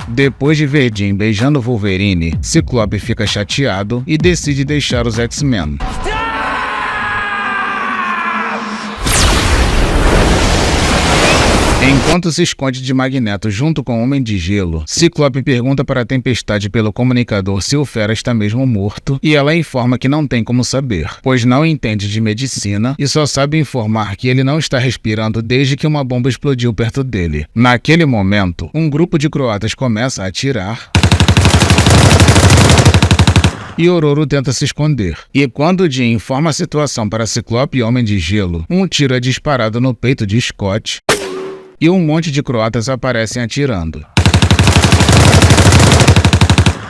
Depois de ver Jean beijando Wolverine, Ciclope fica chateado e decide deixar os X-Men. Enquanto se esconde de Magneto junto com o Homem de Gelo, Ciclope pergunta para a Tempestade pelo comunicador se o Fera está mesmo morto, e ela informa que não tem como saber, pois não entende de medicina e só sabe informar que ele não está respirando desde que uma bomba explodiu perto dele. Naquele momento, um grupo de croatas começa a atirar e Ororo tenta se esconder. E quando Jean informa a situação para Ciclope e Homem de Gelo, um tiro é disparado no peito de Scott e um monte de croatas aparecem atirando.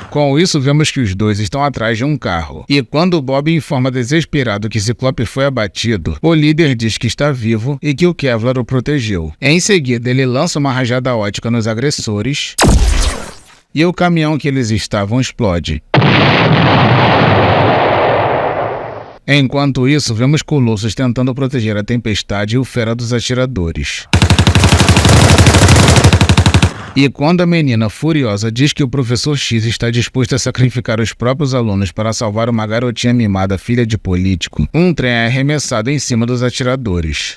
Com isso, vemos que os dois estão atrás de um carro. E quando Bob informa desesperado que Ciclope foi abatido, o líder diz que está vivo e que o Kevlar o protegeu. Em seguida, ele lança uma rajada ótica nos agressores e o caminhão que eles estavam explode. Enquanto isso, vemos Colossus tentando proteger a Tempestade e o Fera dos atiradores. E quando a menina furiosa diz que o Professor X está disposto a sacrificar os próprios alunos para salvar uma garotinha mimada filha de político, um trem é arremessado em cima dos atiradores.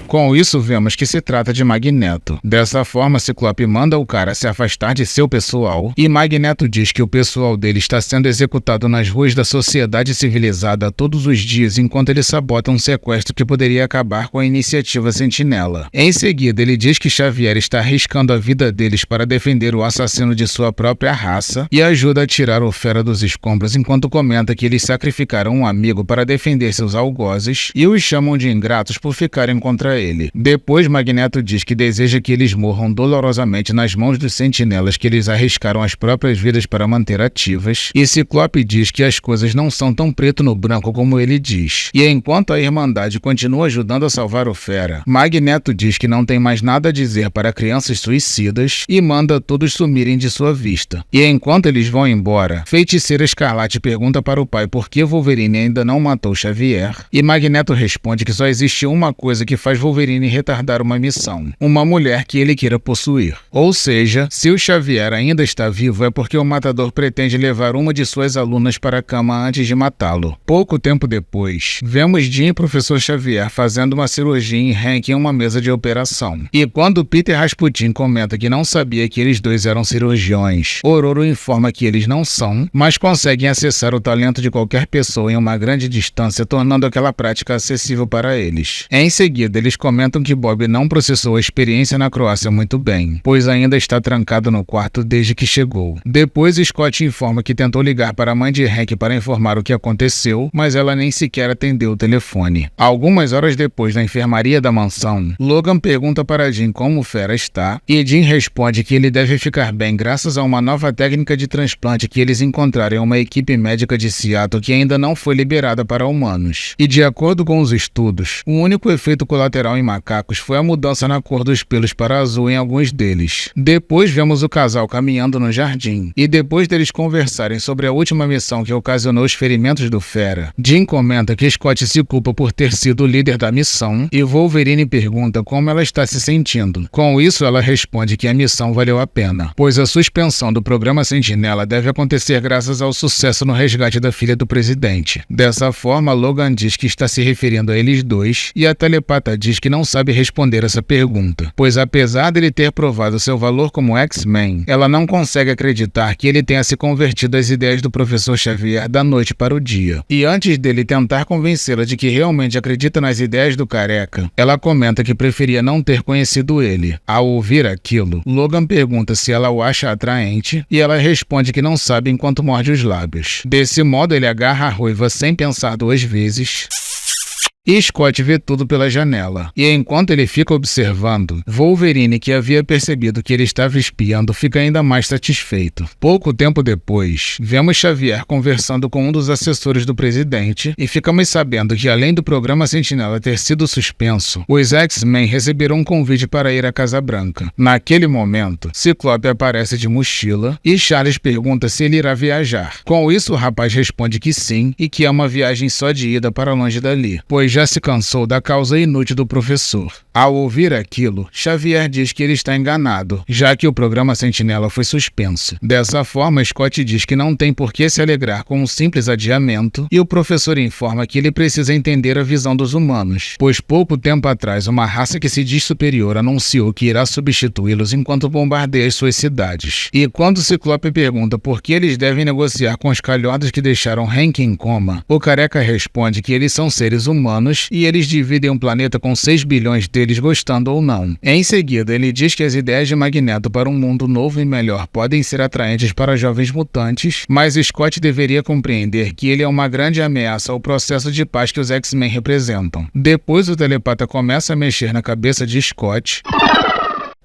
Com isso, vemos que se trata de Magneto. Dessa forma, Ciclope manda o cara se afastar de seu pessoal, e Magneto diz que o pessoal dele está sendo executado nas ruas da sociedade civilizada todos os dias enquanto ele sabota um sequestro que poderia acabar com a iniciativa Sentinela. Em seguida, ele diz que Xavier está arriscando a vida deles para defender o assassino de sua própria raça e ajuda a tirar o Fera dos escombros enquanto comenta que eles sacrificaram um amigo para defender seus algozes e os chamam de ingratos por ficarem contra ele. Depois, Magneto diz que deseja que eles morram dolorosamente nas mãos dos sentinelas que eles arriscaram as próprias vidas para manter ativas, e Ciclope diz que as coisas não são tão preto no branco como ele diz. E enquanto a Irmandade continua ajudando a salvar o Fera, Magneto diz que não tem mais nada a dizer para crianças suicidas e manda todos sumirem de sua vista. E enquanto eles vão embora, Feiticeira Escarlate pergunta para o pai por que Wolverine ainda não matou Xavier, e Magneto responde que só existe uma coisa que faz Wolverine retardar uma missão: uma mulher que ele queira possuir. Ou seja, se o Xavier ainda está vivo é porque o matador pretende levar uma de suas alunas para a cama antes de matá-lo. Pouco tempo depois, vemos Jean e o Professor Xavier fazendo uma cirurgia em Hank em uma mesa de operação. E quando Peter Rasputin comenta que não sabia que eles dois eram cirurgiões, Ororo informa que eles não são, mas conseguem acessar o talento de qualquer pessoa em uma grande distância, tornando aquela prática acessível para eles. Em seguida, eles comentam que Bob não processou a experiência na Croácia muito bem, pois ainda está trancado no quarto desde que chegou. Depois, Scott informa que tentou ligar para a mãe de Hank para informar o que aconteceu, mas ela nem sequer atendeu o telefone. Algumas horas depois, na enfermaria da mansão, Logan pergunta para Jean como o Fera está, e Jean responde que ele deve ficar bem graças a uma nova técnica de transplante que eles encontraram em uma equipe médica de Seattle que ainda não foi liberada para humanos. E de acordo com os estudos, o único efeito colateral em macacos foi a mudança na cor dos pelos para azul em alguns deles. Depois vemos o casal caminhando no jardim, e depois deles conversarem sobre a última missão que ocasionou os ferimentos do Fera, Jean comenta que Scott se culpa por ter sido o líder da missão, e Wolverine pergunta como ela está se sentindo. Com isso, ela responde que a missão valeu a pena, pois a suspensão do programa Sentinela deve acontecer graças ao sucesso no resgate da filha do presidente. Dessa forma, Logan diz que está se referindo a eles dois, e a telepata diz que não sabe responder essa pergunta, pois apesar dele ter provado seu valor como X-Men, ela não consegue acreditar que ele tenha se convertido às ideias do Professor Xavier da noite para o dia. E antes dele tentar convencê-la de que realmente acredita nas ideias do careca, ela comenta que preferia não ter conhecido ele. Ao ouvir aquilo, Logan pergunta se ela o acha atraente, e ela responde que não sabe enquanto morde os lábios. Desse modo, ele agarra a ruiva sem pensar duas vezes, e Scott vê tudo pela janela. E enquanto ele fica observando, Wolverine, que havia percebido que ele estava espiando, fica ainda mais satisfeito. Pouco tempo depois, vemos Xavier conversando com um dos assessores do presidente e ficamos sabendo que, além do programa Sentinela ter sido suspenso, os X-Men receberam um convite para ir à Casa Branca. Naquele momento, Ciclope aparece de mochila e Charles pergunta se ele irá viajar. Com isso, o rapaz responde que sim e que é uma viagem só de ida para longe dali, pois já se cansou da causa inútil do professor. Ao ouvir aquilo, Xavier diz que ele está enganado, já que o programa Sentinela foi suspenso. Dessa forma, Scott diz que não tem por que se alegrar com um simples adiamento, e o professor informa que ele precisa entender a visão dos humanos, pois pouco tempo atrás uma raça que se diz superior anunciou que irá substituí-los enquanto bombardeia as suas cidades. E quando Ciclope pergunta por que eles devem negociar com os calhotas que deixaram Hank em coma, o Careca responde que eles são seres humanos e eles dividem um planeta com 6 bilhões deles gostando ou não. Em seguida, ele diz que as ideias de Magneto para um mundo novo e melhor podem ser atraentes para jovens mutantes, mas Scott deveria compreender que ele é uma grande ameaça ao processo de paz que os X-Men representam. Depois, o telepata começa a mexer na cabeça de Scott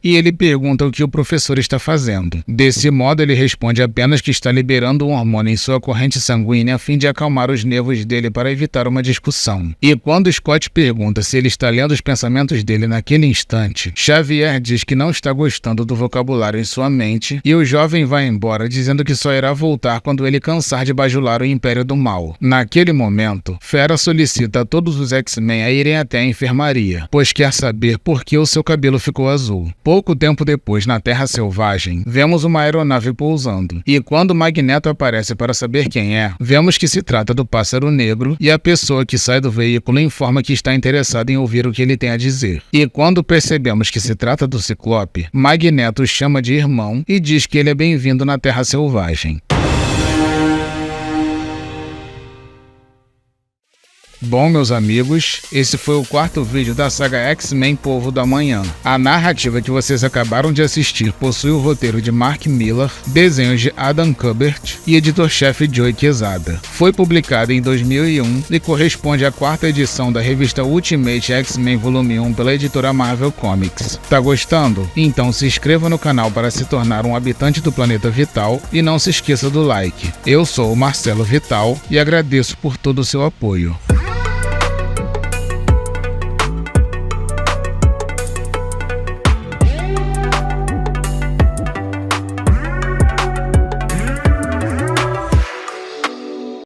e ele pergunta o que o professor está fazendo. Desse modo, ele responde apenas que está liberando um hormônio em sua corrente sanguínea a fim de acalmar os nervos dele para evitar uma discussão. E quando Scott pergunta se ele está lendo os pensamentos dele naquele instante, Xavier diz que não está gostando do vocabulário em sua mente e o jovem vai embora dizendo que só irá voltar quando ele cansar de bajular o Império do Mal. Naquele momento, Fera solicita a todos os X-Men a irem até a enfermaria, pois quer saber por que o seu cabelo ficou azul. Pouco tempo depois, na Terra Selvagem, vemos uma aeronave pousando, e quando Magneto aparece para saber quem é, vemos que se trata do Pássaro Negro, e a pessoa que sai do veículo informa que está interessada em ouvir o que ele tem a dizer. E quando percebemos que se trata do Ciclope, Magneto o chama de irmão e diz que ele é bem-vindo na Terra Selvagem. Bom, meus amigos, esse foi o 4º vídeo da saga X-Men Povo do Amanhã. A narrativa que vocês acabaram de assistir possui o roteiro de Mark Millar, desenhos de Adam Kubert e editor-chefe Joe Quesada. Foi publicada em 2001 e corresponde à 4ª edição da revista Ultimate X-Men Volume 1 pela editora Marvel Comics. Tá gostando? Então se inscreva no canal para se tornar um habitante do Planeta Vital e não se esqueça do like. Eu sou o Marcelo Vital e agradeço por todo o seu apoio.